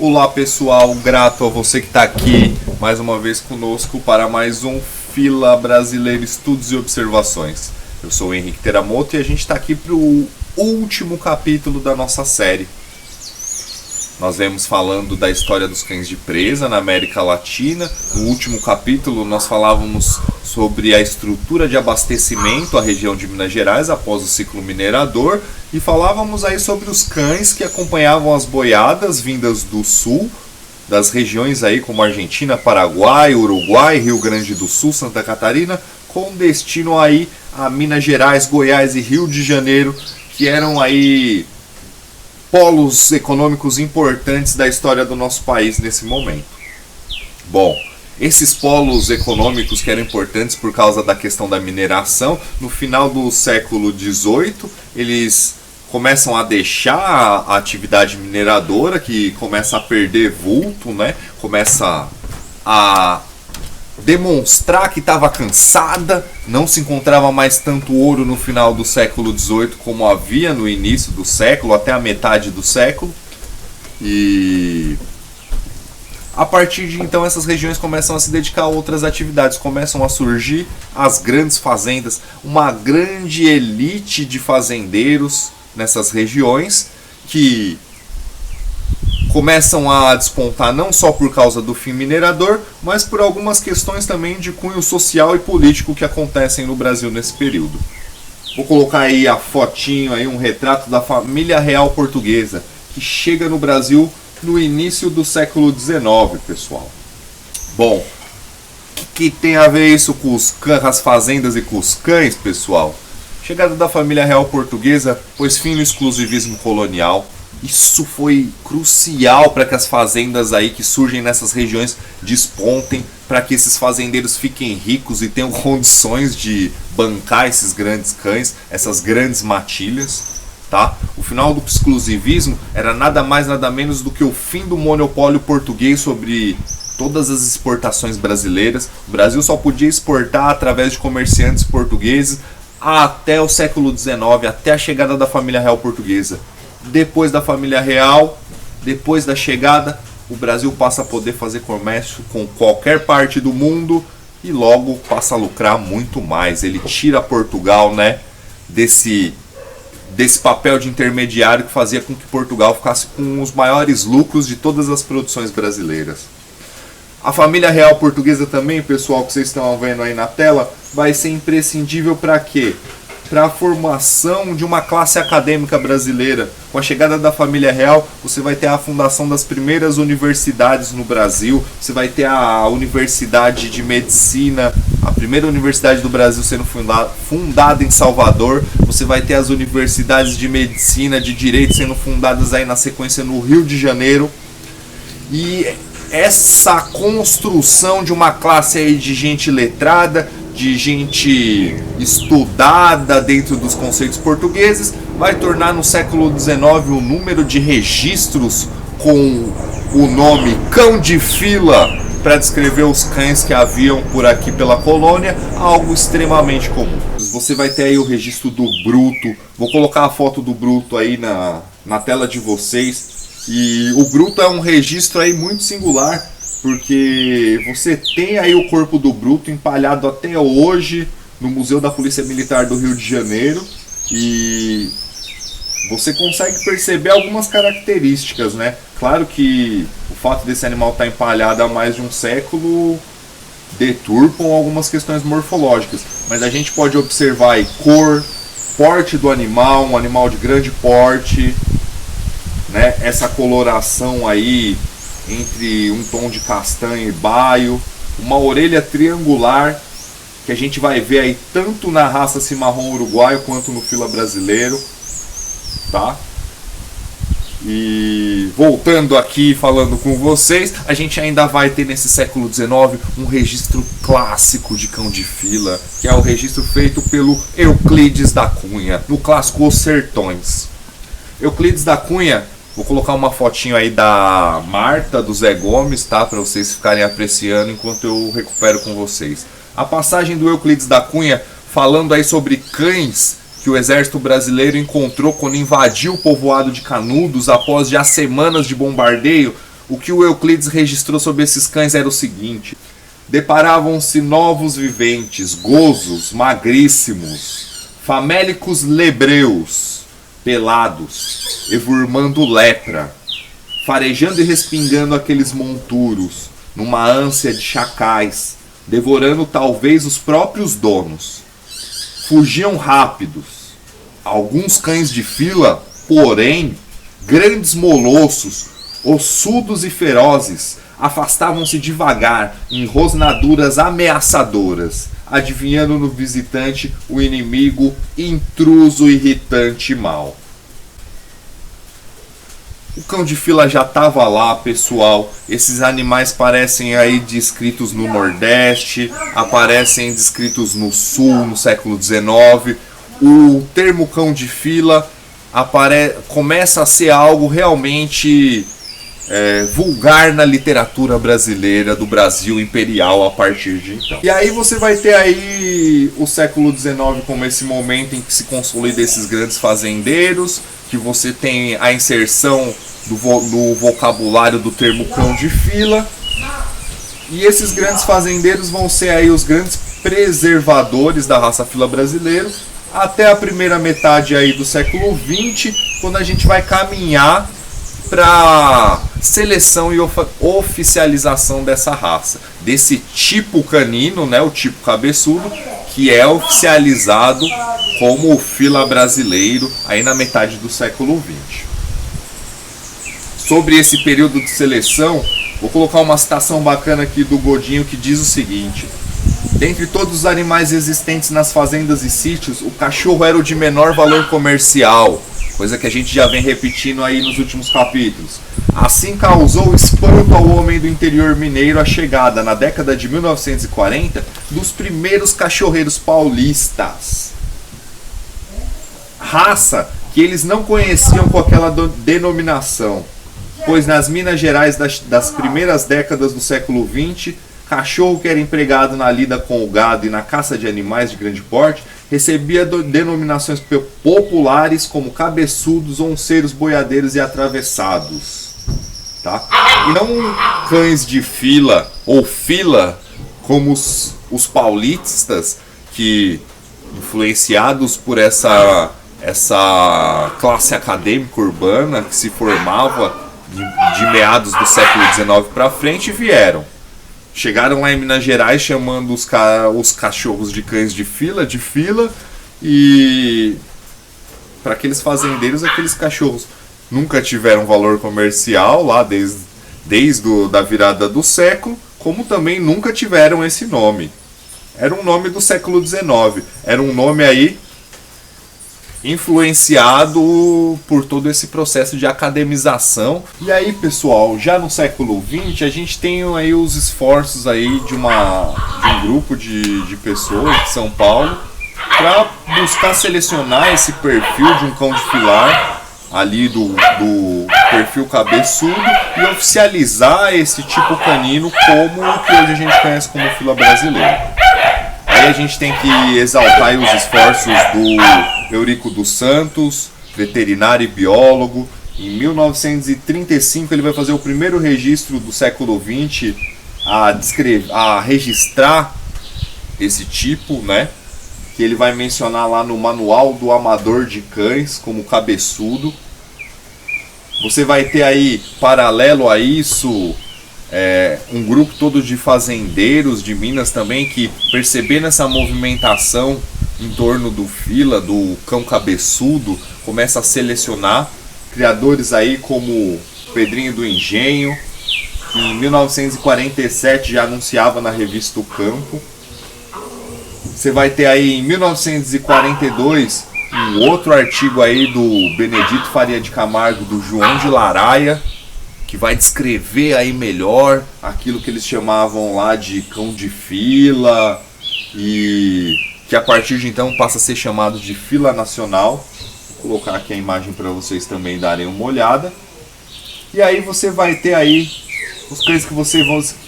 Olá pessoal, grato a você que está aqui mais uma vez conosco para mais um Fila Brasileiro Estudos e Observações. Eu sou o Henrique Teramoto e a gente está aqui para o último capítulo da nossa série. Nós vemos falando da história dos cães de presa na América Latina. No último capítulo nós falávamos sobre a estrutura de abastecimento à região de Minas Gerais após o ciclo minerador e falávamos aí sobre os cães que acompanhavam as boiadas vindas do sul, das regiões aí como Argentina, Paraguai, Uruguai, Rio Grande do Sul, Santa Catarina, com destino aí a Minas Gerais, Goiás e Rio de Janeiro, que eram aí polos econômicos importantes da história do nosso país nesse momento. Bom, esses polos econômicos que eram importantes por causa da questão da mineração, no final do século XVIII, eles começam a deixar a atividade mineradora, que começa a perder vulto, né? Começa a demonstrar que estava cansada, não se encontrava mais tanto ouro no final do século XVIII como havia no início do século, até a metade do século. E a partir de então essas regiões começam a se dedicar a outras atividades, começam a surgir as grandes fazendas, uma grande elite de fazendeiros nessas regiões que começam a despontar não só por causa do fim minerador, mas por algumas questões também de cunho social e político que acontecem no Brasil nesse período. Vou colocar aí a fotinho, aí um retrato da família real portuguesa, que chega no Brasil no início do século XIX, pessoal. Bom, o que tem a ver isso com as fazendas e com os cães, pessoal? Chegada da família real portuguesa pôs fim no exclusivismo colonial. Isso foi crucial para que as fazendas aí que surgem nessas regiões despontem, para que esses fazendeiros fiquem ricos e tenham condições de bancar esses grandes cães, essas grandes matilhas, tá? O final do exclusivismo era nada mais nada menos do que o fim do monopólio português sobre todas as exportações brasileiras. O Brasil só podia exportar através de comerciantes portugueses até o século XIX, até a chegada da família real portuguesa. Depois da família real, depois da chegada, o Brasil passa a poder fazer comércio com qualquer parte do mundo e logo passa a lucrar muito mais. Ele tira Portugal, né, desse papel de intermediário que fazia com que Portugal ficasse com os maiores lucros de todas as produções brasileiras. A família real portuguesa também, pessoal, que vocês estão vendo aí na tela, vai ser imprescindível para quê? Para a formação de uma classe acadêmica brasileira. Com a chegada da família real, você vai ter a fundação das primeiras universidades no Brasil, você vai ter a Universidade de Medicina, a primeira universidade do Brasil sendo fundada em Salvador, você vai ter as universidades de Medicina, de Direito sendo fundadas aí na sequência no Rio de Janeiro. E essa construção de uma classe aí de gente letrada, de gente estudada dentro dos conceitos portugueses, vai tornar no século XIX o número de registros com o nome cão de fila para descrever os cães que haviam por aqui pela colônia algo extremamente comum. Você vai ter aí o registro do Bruto, vou colocar a foto do Bruto aí na tela de vocês, e o Bruto é um registro aí muito singular, porque você tem aí o corpo do Bruto empalhado até hoje no Museu da Polícia Militar do Rio de Janeiro, e você consegue perceber algumas características, né? Claro que o fato desse animal estar empalhado há mais de um século deturpam algumas questões morfológicas, mas a gente pode observar aí cor, porte do animal, um animal de grande porte, né? Essa coloração aí entre um tom de castanho e baio, uma orelha triangular que a gente vai ver aí tanto na raça cimarrão uruguaio quanto no fila brasileiro, tá? E voltando aqui falando com vocês, a gente ainda vai ter nesse século XIX um registro clássico de cão de fila, que é o registro feito pelo Euclides da Cunha, no clássico Os Sertões. Euclides da Cunha, vou colocar uma fotinho aí da Marta, do Zé Gomes, tá? Para vocês ficarem apreciando enquanto eu recupero com vocês. A passagem do Euclides da Cunha falando aí sobre cães que o exército brasileiro encontrou quando invadiu o povoado de Canudos após já semanas de bombardeio. o que o Euclides registrou sobre esses cães era o seguinte: deparavam-se novos viventes, gozos, magríssimos, famélicos lebreus, pelados, evurmando lepra, farejando e respingando aqueles monturos, numa ânsia de chacais, devorando talvez os próprios donos. Fugiam rápidos. Alguns cães de fila, porém, grandes molossos, ossudos e ferozes, afastavam-se devagar em rosnaduras ameaçadoras, adivinhando no visitante o inimigo intruso, irritante e mau. O cão de fila já estava lá, pessoal. Esses animais parecem aí descritos no Nordeste, aparecem descritos no Sul, no século XIX. O termo cão de fila começa a ser algo realmente vulgar na literatura brasileira, do Brasil imperial a partir de então. E aí você vai ter aí o século XIX como esse momento em que se consolida esses grandes fazendeiros, que você tem a inserção do vocabulário do termo cão de fila, e esses grandes fazendeiros vão ser aí os grandes preservadores da raça fila brasileira até a primeira metade aí do século XX, quando a gente vai caminhar para seleção e oficialização dessa raça, desse tipo canino, né, o tipo cabeçudo, que é oficializado como o fila brasileiro aí na metade do século XX. Sobre esse período de seleção, vou colocar uma citação bacana aqui do Godinho, que diz o seguinte: dentre todos os animais existentes nas fazendas e sítios, o cachorro era o de menor valor comercial, coisa que a gente já vem repetindo aí nos últimos capítulos. Assim causou espanto ao homem do interior mineiro a chegada, na década de 1940, dos primeiros cachorreiros paulistas. Raça que eles não conheciam com aquela denominação, pois nas Minas Gerais das primeiras décadas do século XX, cachorro que era empregado na lida com o gado e na caça de animais de grande porte recebia denominações populares como cabeçudos, onceiros, boiadeiros e atravessados. Tá? E não cães de fila ou fila como os paulistas, que, influenciados por essa classe acadêmica urbana que se formava de meados do século XIX para frente, chegaram lá em Minas Gerais chamando os cachorros de cães de fila, e para aqueles fazendeiros, aqueles cachorros nunca tiveram valor comercial lá desde a virada do século, como também nunca tiveram esse nome. Era um nome do século XIX, era um nome aí influenciado por todo esse processo de academização. E aí, pessoal, já no século XX, a gente tem aí os esforços aí de um grupo de pessoas de São Paulo para buscar selecionar esse perfil de um cão de filar ali do perfil cabeçudo e oficializar esse tipo canino como o que hoje a gente conhece como fila brasileira. Aí a gente tem que exaltar os esforços do Eurico dos Santos, veterinário e biólogo. Em 1935 ele vai fazer o primeiro registro do século XX a registrar esse tipo, né? Que ele vai mencionar lá no Manual do Amador de Cães como cabeçudo. Você vai ter aí, paralelo a isso, um grupo todo de fazendeiros de Minas também, que, percebendo essa movimentação em torno do fila, do cão cabeçudo, começa a selecionar criadores aí como Pedrinho do Engenho, que em 1947 já anunciava na revista O Campo. Você vai ter aí em 1942 um outro artigo aí do Benedito Faria de Camargo, do João de Laraia, que vai descrever aí melhor aquilo que eles chamavam lá de cão de fila, e que a partir de então passa a ser chamado de fila nacional. Vou colocar aqui a imagem para vocês também darem uma olhada. E aí você vai ter aí os cães que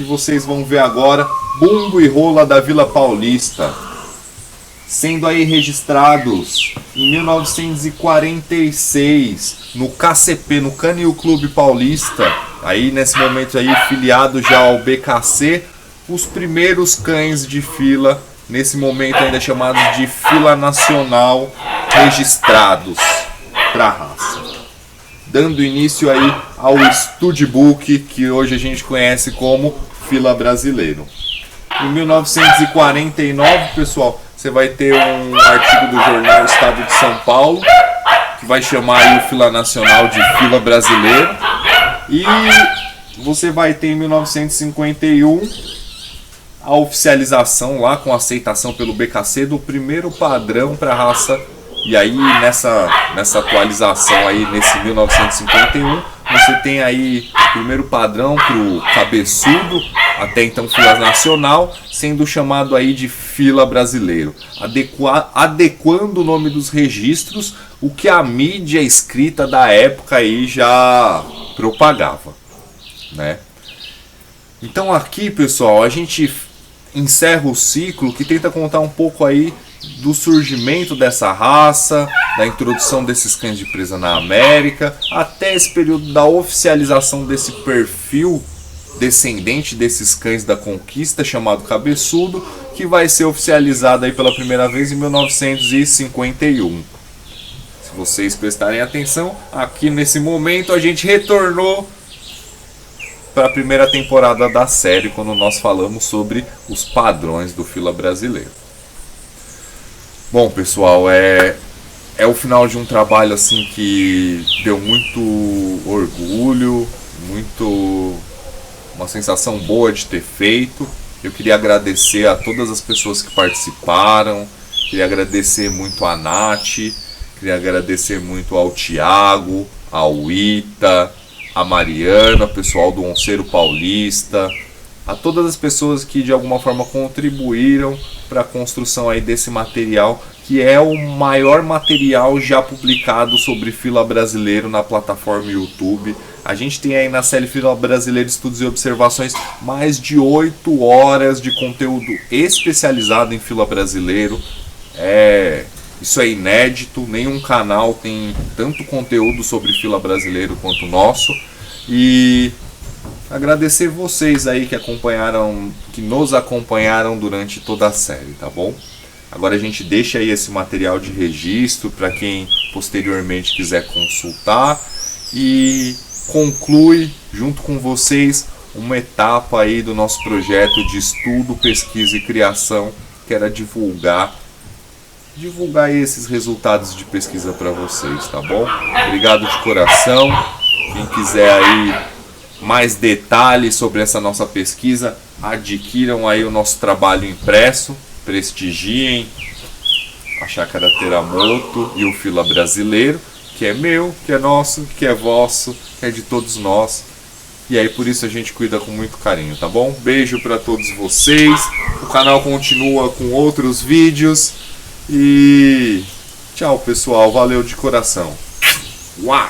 vocês vão ver agora: Bumbo e Rola da Vila Paulista, sendo aí registrados em 1946 no KCP, no Canil Clube Paulista, Aí nesse momento aí, filiado já ao BKC, os primeiros cães de fila, nesse momento ainda chamados de fila nacional, registrados para a raça. Dando início aí ao Studbook, que hoje a gente conhece como fila brasileiro. Em 1949, pessoal, você vai ter um artigo do jornal Estado de São Paulo, que vai chamar aí o fila nacional de fila brasileiro. E você vai ter em 1951 a oficialização lá com aceitação pelo BKC do primeiro padrão para a raça. E aí nessa atualização aí, nesse 1951, você tem aí o primeiro padrão para o cabeçudo, até então fila nacional, sendo chamado aí de fila brasileiro, adequando o nome dos registros, o que a mídia escrita da época aí já propagava, né? Então aqui, pessoal, a gente encerra o ciclo que tenta contar um pouco aí do surgimento dessa raça, da introdução desses cães de presa na América, até esse período da oficialização desse perfil descendente desses cães da conquista, chamado cabeçudo, que vai ser oficializado aí pela primeira vez em 1951. Se vocês prestarem atenção, aqui nesse momento a gente retornou para a primeira temporada da série, quando nós falamos sobre os padrões do fila brasileiro. Bom, pessoal, é o final de um trabalho assim que deu muito orgulho, uma sensação boa de ter feito. Eu queria agradecer a todas as pessoas que participaram, queria agradecer muito a Nath, queria agradecer muito ao Thiago, ao Ita, a Mariana, o pessoal do Onceiro Paulista, a todas as pessoas que de alguma forma contribuíram para a construção aí desse material, que é o maior material já publicado sobre fila brasileiro na plataforma YouTube. A gente tem aí na série Fila Brasileiro Estudos e Observações mais de 8 horas de conteúdo especializado em fila brasileiro. Isso é inédito, nenhum canal tem tanto conteúdo sobre fila brasileiro quanto o nosso. E agradecer vocês aí que nos acompanharam durante toda a série, tá bom? Agora a gente deixa aí esse material de registro para quem posteriormente quiser consultar e conclui junto com vocês uma etapa aí do nosso projeto de estudo, pesquisa e criação, que era divulgar aí esses resultados de pesquisa para vocês, tá bom? Obrigado de coração. Quem quiser aí mais detalhes sobre essa nossa pesquisa, adquiram aí o nosso trabalho impresso, prestigiem a Chácara Teramoto e o Fila Brasileiro, que é meu, que é nosso, que é vosso, que é de todos nós. E aí por isso a gente cuida com muito carinho, tá bom? Beijo para todos vocês. O canal continua com outros vídeos. E tchau, pessoal. Valeu de coração. Uau!